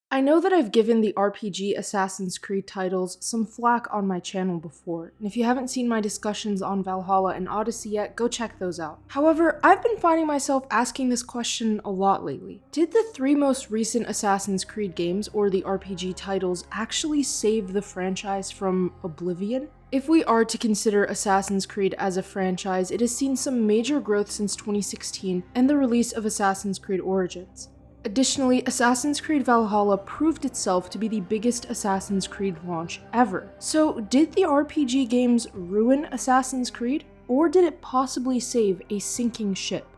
I know that I've given the RPG Assassin's Creed titles some flack on my channel before, and if you haven't seen my discussions on Valhalla and Odyssey yet, go check those out. However, I've been finding myself asking this question a lot lately. Did the three most recent Assassin's Creed games, or the RPG titles, actually save the franchise from oblivion? If we are to consider Assassin's Creed as a franchise, it has seen some major growth since 2016 and the release of Assassin's Creed Origins. Additionally, Assassin's Creed Valhalla proved itself to be the biggest Assassin's Creed launch ever. So, did the RPG games ruin Assassin's Creed, or did it possibly save a sinking ship?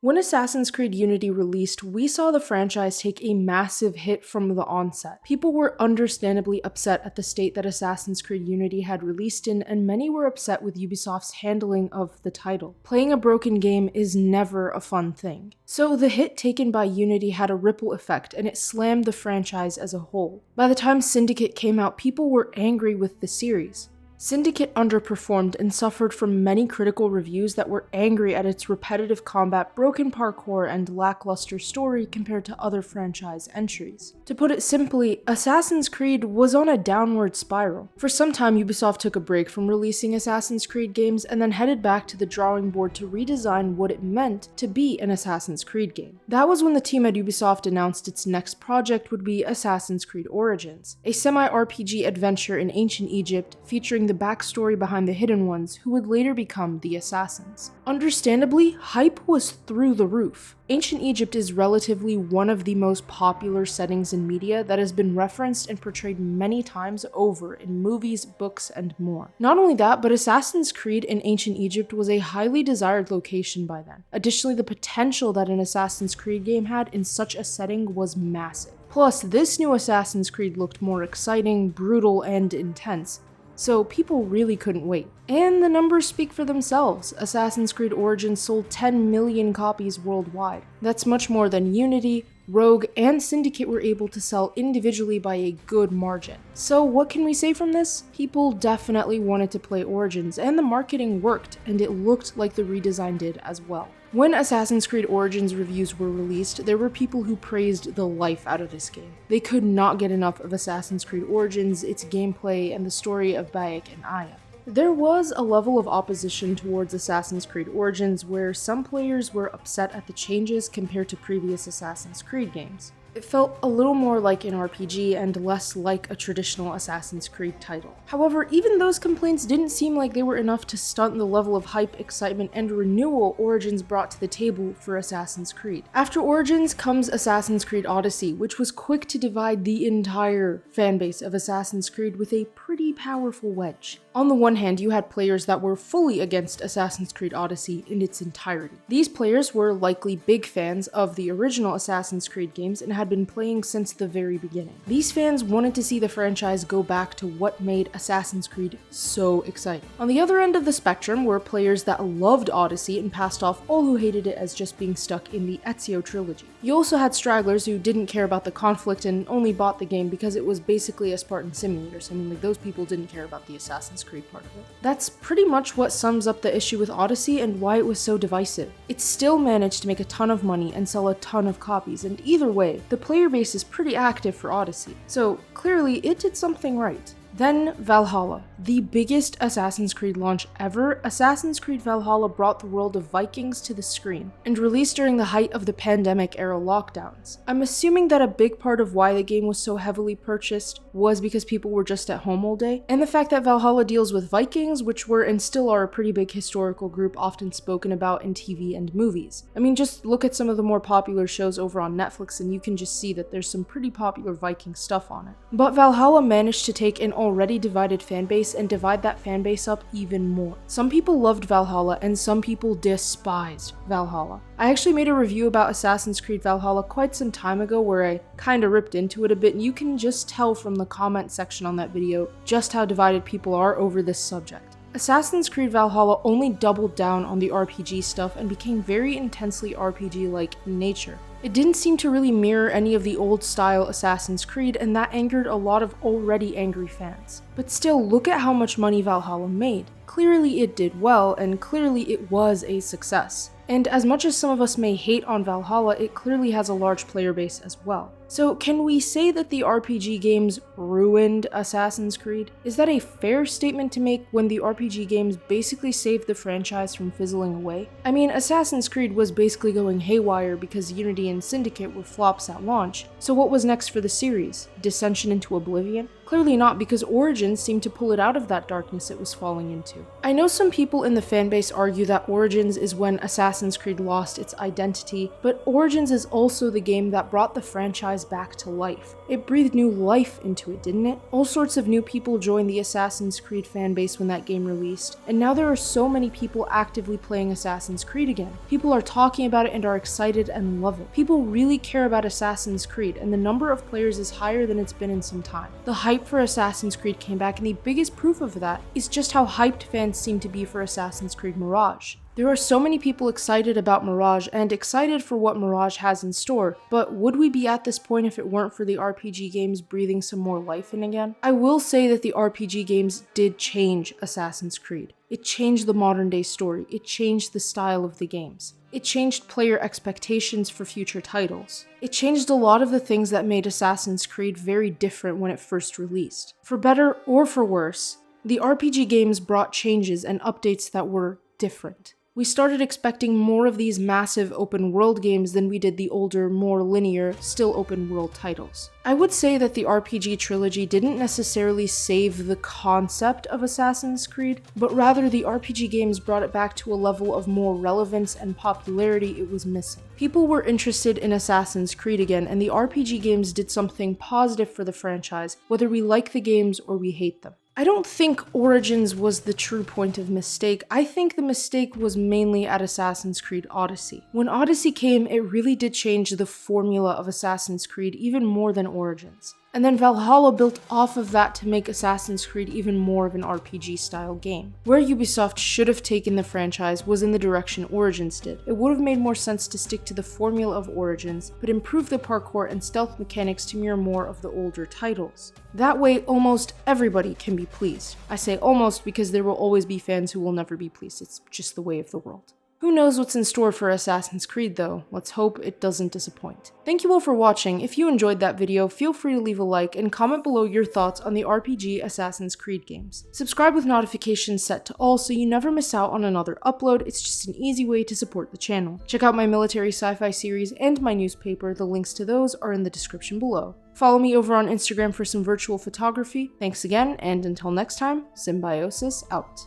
When Assassin's Creed Unity released, we saw the franchise take a massive hit from the onset. People were understandably upset at the state that Assassin's Creed Unity had released in, and many were upset with Ubisoft's handling of the title. Playing a broken game is never a fun thing. So the hit taken by Unity had a ripple effect, and it slammed the franchise as a whole. By the time Syndicate came out, people were angry with the series. Syndicate underperformed and suffered from many critical reviews that were angry at its repetitive combat, broken parkour, and lackluster story compared to other franchise entries. To put it simply, Assassin's Creed was on a downward spiral. For some time, Ubisoft took a break from releasing Assassin's Creed games and then headed back to the drawing board to redesign what it meant to be an Assassin's Creed game. That was when the team at Ubisoft announced its next project would be Assassin's Creed Origins, a semi-RPG adventure in ancient Egypt featuring the backstory behind the Hidden Ones, who would later become the Assassins. Understandably, hype was through the roof. Ancient Egypt is relatively one of the most popular settings in media that has been referenced and portrayed many times over in movies, books, and more. Not only that, but Assassin's Creed in ancient Egypt was a highly desired location by then. Additionally, the potential that an Assassin's Creed game had in such a setting was massive. Plus, this new Assassin's Creed looked more exciting, brutal, and intense, so people really couldn't wait. And the numbers speak for themselves. Assassin's Creed Origins sold 10 million copies worldwide. That's much more than Unity, Rogue, and Syndicate were able to sell individually by a good margin. So what can we say from this? People definitely wanted to play Origins, and the marketing worked, and it looked like the redesign did as well. When Assassin's Creed Origins reviews were released, there were people who praised the life out of this game. They could not get enough of Assassin's Creed Origins, its gameplay, and the story of Bayek and Aya. There was a level of opposition towards Assassin's Creed Origins where some players were upset at the changes compared to previous Assassin's Creed games. It felt a little more like an RPG and less like a traditional Assassin's Creed title. However, even those complaints didn't seem like they were enough to stunt the level of hype, excitement, and renewal Origins brought to the table for Assassin's Creed. After Origins comes Assassin's Creed Odyssey, which was quick to divide the entire fanbase of Assassin's Creed with a pretty powerful wedge. On the one hand, you had players that were fully against Assassin's Creed Odyssey in its entirety. These players were likely big fans of the original Assassin's Creed games and had been playing since the very beginning. These fans wanted to see the franchise go back to what made Assassin's Creed so exciting. On the other end of the spectrum were players that loved Odyssey and passed off all who hated it as just being stuck in the Ezio trilogy. You also had stragglers who didn't care about the conflict and only bought the game because it was basically a Spartan simulator, so those people didn't care about the Assassin's Creed part of it. That's pretty much what sums up the issue with Odyssey and why it was so divisive. It still managed to make a ton of money and sell a ton of copies, and either way, the player base is pretty active for Odyssey, so clearly it did something right. Then Valhalla, the biggest Assassin's Creed launch ever. Assassin's Creed Valhalla brought the world of Vikings to the screen, and released during the height of the pandemic-era lockdowns. I'm assuming that a big part of why the game was so heavily purchased was because people were just at home all day, and the fact that Valhalla deals with Vikings, which were and still are a pretty big historical group often spoken about in TV and movies. Just look at some of the more popular shows over on Netflix and you can just see that there's some pretty popular Viking stuff on it. But Valhalla managed to take an already divided fanbase and divide that fanbase up even more. Some people loved Valhalla and some people despised Valhalla. I actually made a review about Assassin's Creed Valhalla quite some time ago where I kinda ripped into it a bit, and you can just tell from the comment section on that video just how divided people are over this subject. Assassin's Creed Valhalla only doubled down on the RPG stuff and became very intensely RPG-like in nature. It didn't seem to really mirror any of the old-style Assassin's Creed, and that angered a lot of already angry fans. But still, look at how much money Valhalla made. Clearly it did well, and clearly it was a success. And as much as some of us may hate on Valhalla, it clearly has a large player base as well. So can we say that the RPG games ruined Assassin's Creed? Is that a fair statement to make when the RPG games basically saved the franchise from fizzling away? I mean, Assassin's Creed was basically going haywire because Unity and Syndicate were flops at launch, so what was next for the series? Descension into oblivion? Clearly not, because Origins seemed to pull it out of that darkness it was falling into. I know some people in the fanbase argue that Origins is when Assassin's Creed lost its identity, but Origins is also the game that brought the franchise back to life. It breathed new life into it, didn't it? All sorts of new people joined the Assassin's Creed fanbase when that game released, and now there are so many people actively playing Assassin's Creed again. People are talking about it and are excited and love it. People really care about Assassin's Creed, and the number of players is higher than it's been in some time. The hype for Assassin's Creed came back, and the biggest proof of that is just how hyped fans seem to be for Assassin's Creed Mirage. There are so many people excited about Mirage and excited for what Mirage has in store, but would we be at this point if it weren't for the RPG games breathing some more life in again? I will say that the RPG games did change Assassin's Creed. It changed the modern day story. It changed the style of the games. It changed player expectations for future titles. It changed a lot of the things that made Assassin's Creed very different when it first released. For better or for worse, the RPG games brought changes and updates that were different. We started expecting more of these massive open world games than we did the older, more linear, still open world titles. I would say that the RPG trilogy didn't necessarily save the concept of Assassin's Creed, but rather the RPG games brought it back to a level of more relevance and popularity it was missing. People were interested in Assassin's Creed again, and the RPG games did something positive for the franchise, whether we like the games or we hate them. I don't think Origins was the true point of mistake. I think the mistake was mainly at Assassin's Creed Odyssey. When Odyssey came, it really did change the formula of Assassin's Creed even more than Origins. And then Valhalla built off of that to make Assassin's Creed even more of an RPG-style game. Where Ubisoft should have taken the franchise was in the direction Origins did. It would have made more sense to stick to the formula of Origins, but improve the parkour and stealth mechanics to mirror more of the older titles. That way, almost everybody can be pleased. I say almost because there will always be fans who will never be pleased. It's just the way of the world. Who knows what's in store for Assassin's Creed though? Let's hope it doesn't disappoint. Thank you all for watching. If you enjoyed that video, feel free to leave a like and comment below your thoughts on the RPG Assassin's Creed games. Subscribe with notifications set to all so you never miss out on another upload. It's just an easy way to support the channel. Check out my military sci-fi series and my newspaper. The links to those are in the description below. Follow me over on Instagram for some virtual photography. Thanks again, and until next time, Symbiosis out.